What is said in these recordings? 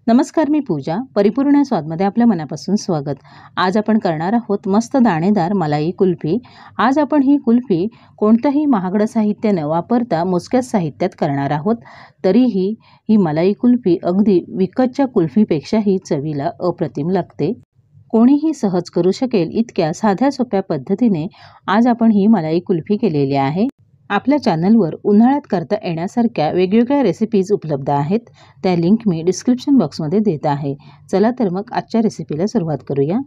नमस्कार, मी पूजा. परिपूर्ण स्वादमध्ये आपल्या मनापासून स्वागत. आज आपण करणार आहोत मस्त दाणेदार मलाई कुल्फी. आज आपण ही कुल्फी कोणतंही महागडं साहित्य न वापरता मोजक्याच साहित्यात करणार आहोत. तरीही ही मलाई कुल्फी अगदी विकतच्या कुल्फीपेक्षाही चवीला अप्रतिम लागते. कोणीही सहज करू शकेल इतक्या साध्या सोप्या पद्धतीने आज आपण ही मलाई कुल्फी केलेली आहे. आपल्या चॅनलवर उन्हाळ्यात करता येण्यासारख्या वेगवेगळ्या रेसिपीज उपलब्ध आहेत. त्या लिंक मी डिस्क्रिप्शन बॉक्समध्ये देत आहे. चला तर मग आजच्या रेसिपीला सुरुवात करूया.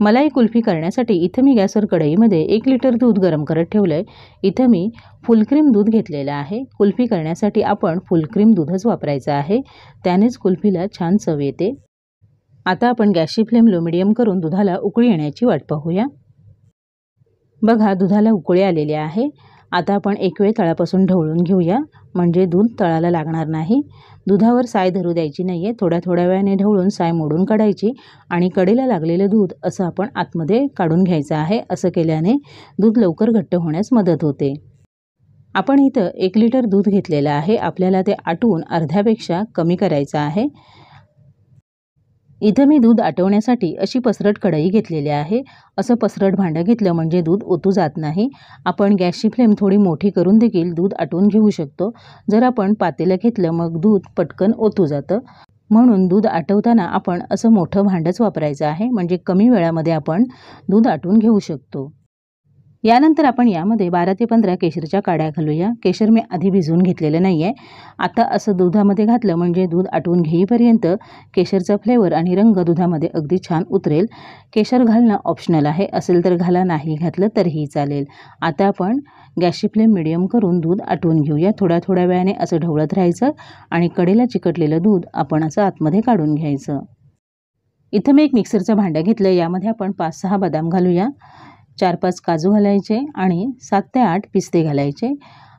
मलाई कुल्फी करण्यासाठी इथं मी गॅसवर कढईमध्ये 1 लिटर दूध गरम करत ठेवलं आहे. इथं मी फुलक्रीम दूध घेतलेलं आहे. कुल्फी करण्यासाठी आपण फुलक्रीम दूधच वापरायचं आहे. त्यानेच कुल्फीला छान चव येते. आता आपण गॅसची फ्लेम लो मिडियम करून दुधाला उकळी येण्याची वाट पाहूया. बघा, दुधाला उकळी आलेली आहे. आता आपण एक वेळ तळापासून ढवळून घेऊया, म्हणजे दूध तळाला लागणार नाही. दुधावर साय धरू द्यायची नाही आहे. थोड्या वेळाने ढवळून साय मोडून काढायची आणि कडेला लागलेलं दूध असं आपण आतमध्ये काढून घ्यायचं आहे. असं केल्याने दूध लवकर घट्ट होण्यास मदत होते. आपण इथं 1 लिटर दूध घेतलेलं आहे. आपल्याला ते आटवून अर्ध्यापेक्षा कमी करायचं आहे. इथं मी दूध आटवण्यासाठी अशी पसरट कढई घेतलेली आहे. असं पसरट भांडं घेतलं म्हणजे दूध ओतू जात नाही. आपण गॅसची फ्लेम थोडी मोठी करून देखील दूध आटवून घेऊ शकतो. जर आपण पातेलं घेतलं मग दूध पटकन ओतू जातं. म्हणून दूध आटवताना आपण असं मोठं भांडंच वापरायचं आहे, म्हणजे कमी वेळामध्ये आपण दूध आटवून घेऊ शकतो. यानंतर आपण यामध्ये 12 ते 15 केशरच्या काड्या घालूया. केशर मी आधी भिजवून घेतलेलं नाही आहे. आता असं दुधामध्ये घातलं म्हणजे दूध आटवून घेईपर्यंत केशरचा फ्लेवर आणि रंग दुधामध्ये अगदी छान उतरेल. केशर घालणं ऑप्शनल आहे. असेल तर घाला, नाही घातलं तरीही चालेल. आता आपण गॅसची फ्लेम मिडियम करून दूध आटवून घेऊया. थोड्या वेळाने असं ढवळत राहायचं आणि कडेला चिकटलेलं दूध आपण असं आतमध्ये काढून घ्यायचं. इथं मी एक मिक्सरचं भांडं घेतलं. यामध्ये आपण 5-6 बदाम घालूया, 4-5 काजू घालायचे आणि 7 ते 8 पिस्ते घालायचे.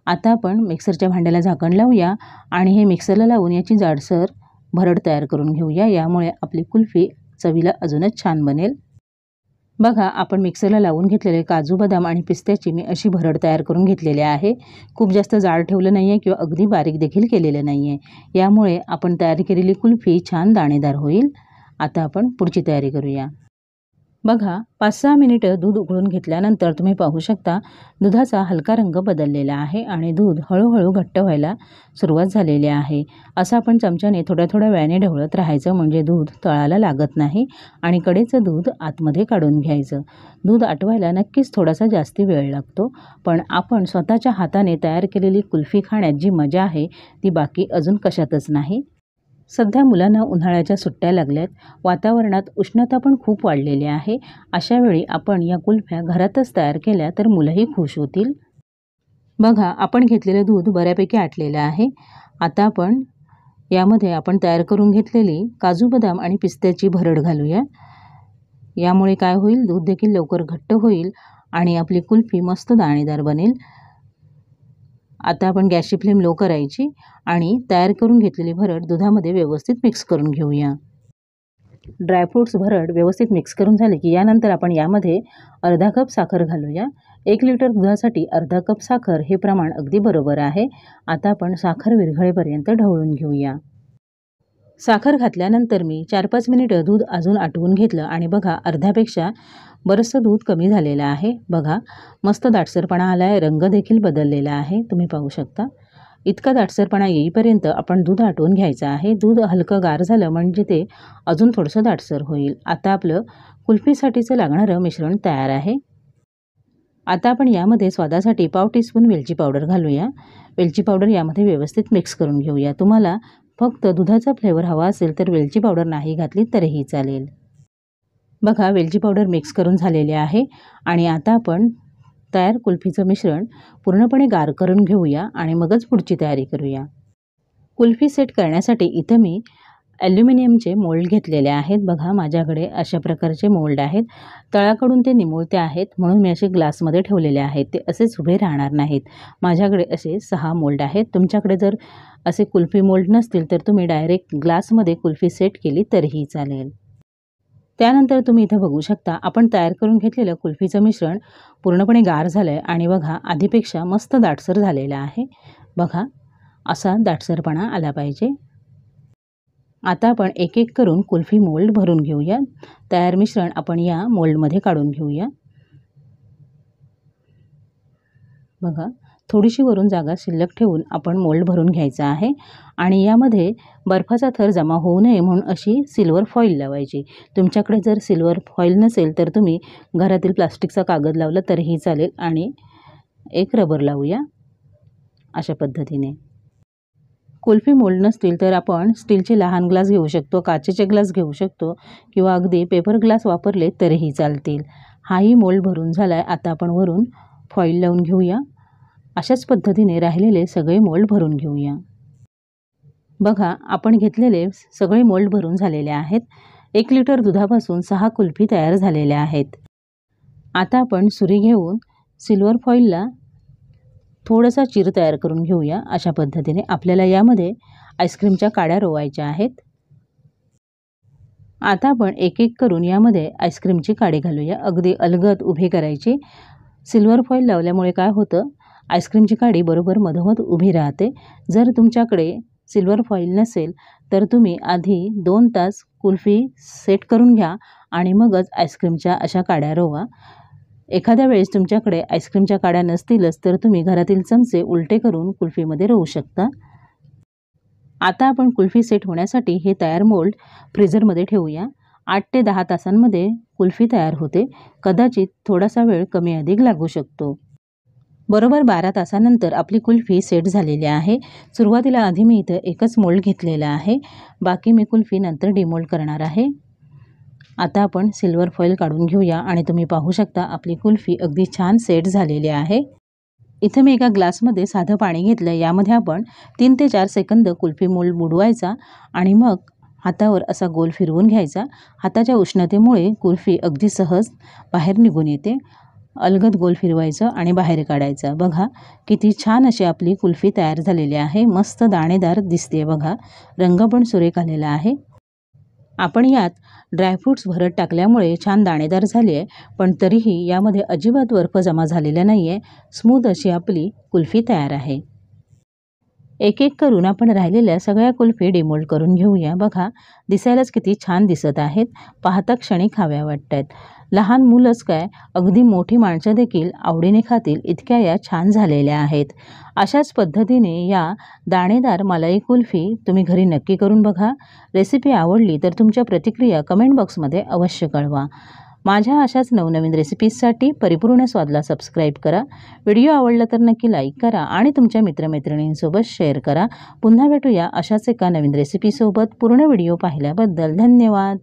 आता आपण मिक्सरच्या भांड्याला झाकण लावूया आणि हे मिक्सरला लावून याची जाडसर भरड तयार करून घेऊया. यामुळे आपली कुल्फी चवीला अजूनच छान बनेल. बघा, आपण मिक्सरला लावून घेतलेले काजू, बदाम आणि पिस्त्याची मी अशी भरड तयार करून घेतलेली आहे. खूप जास्त जाड ठेवलं नाही आहे किंवा अगदी बारीक देखील केलेलं नाही आहे. यामुळे आपण तयार केलेली कुल्फी छान दाणेदार होईल. आता आपण पुढची तयारी करूया. बघा, 5-6 मिनिटं दूध उकळून घेतल्यानंतर तुम्ही पाहू शकता दुधाचा हलका रंग बदललेला आहे आणि दूध हळूहळू घट्ट व्हायला सुरुवात झालेली आहे. असं आपण चमच्याने थोड्या वेळाने ढवळत राहायचं, म्हणजे दूध तळाला लागत नाही आणि कडेचं दूध आतमध्ये काढून घ्यायचं. दूध आटवायला नक्कीच थोडासा जास्ती वेळ लागतो, पण आपण स्वतःच्या हाताने तयार केलेली कुल्फी खाण्यात जी मजा आहे ती बाकी अजून कशातच नाही. सध्या मुलांना उन्हाळ्याच्या सुट्ट्या लागल्यात. वातावरणात उष्णता पण खूप वाढलेली आहे. अशा वेळी आपण या कुल्फ्या घरातच तयार केल्या तर मुलंही खुश होतील. बघा, आपण घेतलेलं दूध बऱ्यापैकी आटलेलं आहे. आता आपण यामध्ये आपण तयार करून घेतलेली काजू, बदाम आणि पिस्त्याची भरड घालूया. यामुळे काय होईल, दूध देखील लवकर घट्ट होईल आणि आपली कुल्फी मस्त दाणेदार बनेल. आता आपण गॅसची फ्लेम लो करायची आणि तयार करून घेतलेली भरड दुधामध्ये व्यवस्थित मिक्स करून घेऊया. ड्रायफ्रूट्स भरड व्यवस्थित मिक्स करून झाले की यानंतर आपण यामध्ये अर्धा कप साखर घालूया. 1 लिटर दुधासाठी अर्धा कप साखर हे प्रमाण अगदी बरोबर आहे. आता आपण साखर विरघळेपर्यंत ढवळून घेऊया. साखर घातल्यानंतर मी 4-5 मिनिटं दूध अजून आटवून घेतलं आणि बघा, अर्ध्यापेक्षा बरंचसं दूध कमी झालेलं आहे. बघा, मस्त दाटसरपणा आला आहे. रंग देखील बदललेला आहे, तुम्ही पाहू शकता. इतका दाटसरपणा येईपर्यंत आपण दूध आटवून घ्यायचं आहे. दूध हलकं गार झालं म्हणजे ते अजून थोडंसं दाटसर होईल. आता आपलं कुल्फीसाठीचं लागणारं मिश्रण तयार आहे. आता आपण यामध्ये स्वादासाठी पाव टीस्पून वेलची पावडर घालूया. वेलची पावडर यामध्ये व्यवस्थित मिक्स करून घेऊया. तुम्हाला फक्त दुधाचा फ्लेवर हवा असेल तर वेलची पावडर नाही घातली तरीही चालेल. बघा, वेलची पावडर मिक्स करून झालेली आहे आणि आता आपण तयार कुल्फीचं मिश्रण पूर्णपणे गार करून घेऊया आणि मगच पुढची तयारी करूया. कुल्फी सेट करण्यासाठी इथं मी ॲल्युमिनियमचे मोल्ड घेतलेले आहेत. बघा, माझ्याकडे अशा प्रकारचे मोल्ड आहेत. तळाकडून ते निमुळते आहेत, म्हणून मी असे ग्लासमध्ये ठेवलेले आहेत. ते असेच उभे राहणार नाहीत. माझ्याकडे असे 6 मोल्ड आहेत. तुमच्याकडे जर असे कुल्फी मोल्ड नसतील तर तुम्ही डायरेक्ट ग्लासमध्ये कुल्फी सेट केली तरीही चालेल. त्यानंतर तुम्ही इथं बघू शकता आपण तयार करून घेतलेलं कुल्फीचं मिश्रण पूर्णपणे गार झालं आहे आणि बघा, आधीपेक्षा मस्त दाटसर झालेलं आहे. बघा, असा दाटसरपणा आला पाहिजे. आता आपण एक एक करून कुल्फी मोल्ड भरून घेऊया। तयार मिश्रण आपण या मोल्डमध्ये काढून घेऊया। बघा, थोडीशी वरून जागा शिल्लक ठेवून आपण मोल्ड भरून घ्यायचा आहे आणि यामध्ये बर्फाचा थर जमा होऊ नये म्हणून अशी सिल्वर फॉईल लावायची। तुमच्याकडे जर सिल्वर फॉईल नसेल तर तुम्ही घरातील प्लास्टिकचा कागद लावला तरीही चालेल आणि एक रबर लावूया अशा पद्धतीने। कुल्फी मोल्ड नसतील तर आपण स्टीलचे लहान ग्लास घेऊ शकतो, काचेचे ग्लास घेऊ शकतो किंवा अगदी पेपर ग्लास वापरले तरीही चालतील। हाही मोल्ड भरून झालाय। आता आपण वरून फॉईल लावून घेऊया। अशाच पद्धतीने राहिलेले सगळे मोल्ड भरून घेऊया। बघा, आपण घेतलेले सगळे मोल्ड भरून झालेले आहेत। 1 लिटर दुधापासून 6 कुल्फी तयार झालेल्या आहेत। आता आपण सुरी घेऊन सिल्वर फॉईलला थोडासा चिर तयार करून घेऊया। अशा पद्धतीने आपल्याला यामध्ये आईस्क्रीमच्या काड्या रोवायच्या आहेत। आता आपण एक एक करून यामध्ये आईस्क्रीमची काडी घालूया। अगदी अलगद उभे करायचे। सिल्वर फॉईल लावल्यामुळे काय होतं, आईस्क्रीमची काडी बरोबर मधोमध उभी राहते। जर तुमच्याकडे सिल्वर फॉईल नसेल तर तुम्ही आधी 2 तास कुल्फी सेट करून घ्या आणि मगच आईस्क्रीमच्या अशा काड्या रोवा। एखाद्या वेळेस तुमच्याकडे आईस्क्रीमच्या काड्या नसतीलच तर तुम्ही घरातील चमचे उलटे करून कुल्फीमध्ये रोवू शकता। आता आपण कुल्फी सेट होण्यासाठी हे तयार मोल्ड फ्रीजरमध्ये ठेवूया। 8 ते 10 तासांमध्ये कुल्फी तयार होते। कदाचित थोडासा वेळ कमी अधिक लागू शकतो। बरोबर 12 तासानंतर आपली कुल्फी सेट झालेली आहे। सुरुवातीला आधी मी इथं एकच मोल्ड घेतलेला आहे, बाकी मी कुल्फी नंतर डिमोल्ड करणार आहे। आता आपण सिल्वर फॉईल काढून घेऊया आणि तुम्ही पाहू शकता आपली कुल्फी अगदी छान सेट झालेली आहे। इथे मी एका ग्लासमध्ये साधं पाणी घेतलं। यामध्ये आपण 3 ते 4 सेकंद कुल्फी मोल्ड बुडवायचा आणि मग हातावर असा गोल फिरवून घ्यायचा। हाताच्या उष्णतेमुळे कुल्फी अगदी सहज बाहेर निघून येते। अलगद गोल फिरवायचं आणि बाहेर काढायचं। बघा, किती छान अशी आपली कुल्फी तयार झालेली आहे। मस्त दाणेदार दिसते बघा, रंग पण सुरेख आलेला आहे। आपण यात ड्रायफ्रूट्स भरत टाकल्यामुळे छान दाणेदार झाली आहे, पण तरीही यामध्ये अजिबात बर्फ जमा झालेला नाही आहे। स्मूथ अशी आपली कुल्फी तयार आहे। एक एक करून आपण राहिलेल्या सगळ्या कुल्फी डिमोल्ड करून घेऊया। बघा, दिसायलाच किती छान दिसत आहेत। पाहता क्षणी खाव्या वाटतात। लहान मुलंच काय, अगदी मोठी माणसं देखील आवडीने खातील इतक्या या छान झालेल्या आहेत। अशाच पद्धतीने या दाणेदार मलाई कुल्फी तुम्ही घरी नक्की करून बघा। रेसिपी आवडली तर तुमच्या प्रतिक्रिया कमेंट बॉक्समध्ये अवश्य कळवा। माझ्या अशाच नवनवीन रेसिपीजसाठी परिपूर्ण स्वादला सबस्क्राईब करा। व्हिडिओ आवडला तर नक्की लाईक करा आणि तुमच्या मित्रमैत्रिणींसोबत शेअर करा। पुन्हा भेटूया अशाच एका नवीन रेसिपीसोबत। पूर्ण व्हिडिओ पाहिल्याबद्दल धन्यवाद।